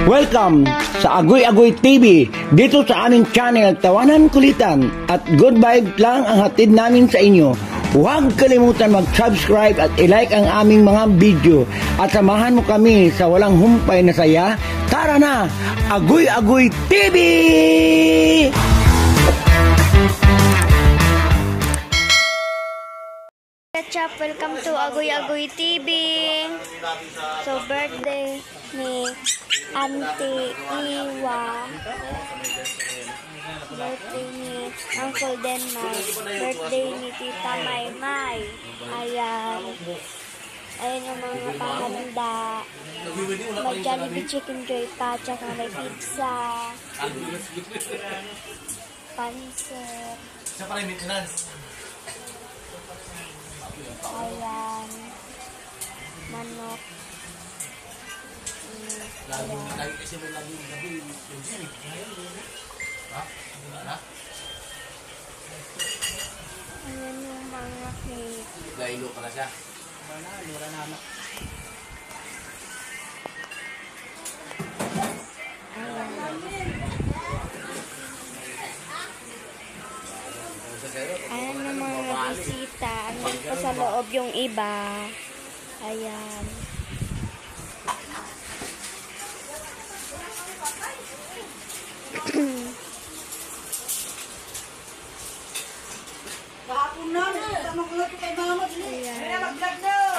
Welcome sa Agoy Agoy TV. Dito sa aming channel, tawanan kulitan at good vibe lang ang hatid namin sa inyo. Huwag kalimutan mag-subscribe at i-like ang aming mga video at samahan mo kami sa walang humpay na saya. Tara na! Agoy Agoy TV! Chap, welcome to Agoy Agoy TV. So, birthday ni Auntie Iwa. Birthday ni Uncle Denmark. Birthday ni Tita Maymay. Ayan. Ayan yung mga pahanda. May Jollibee Chicken Joy pa, tsaka may pizza. Pansit. Siya pa rin maintenance. Ayan. Manok. Lagi kasi mo lagi ha? Ayan yung mga cake. Gailo ka na siya. Wala na anak. Ayan yung mga bisita. Andun pa sa loob yung iba. Ayan.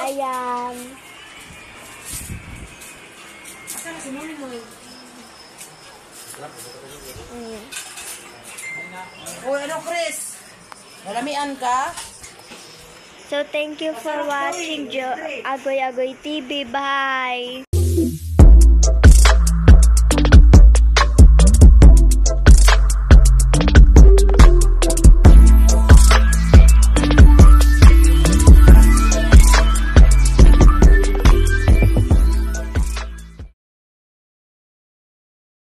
Ayan. Uy, ano, Chris? Nalamian ka? So, thank you for watching Agoy Agoy TV. Bye!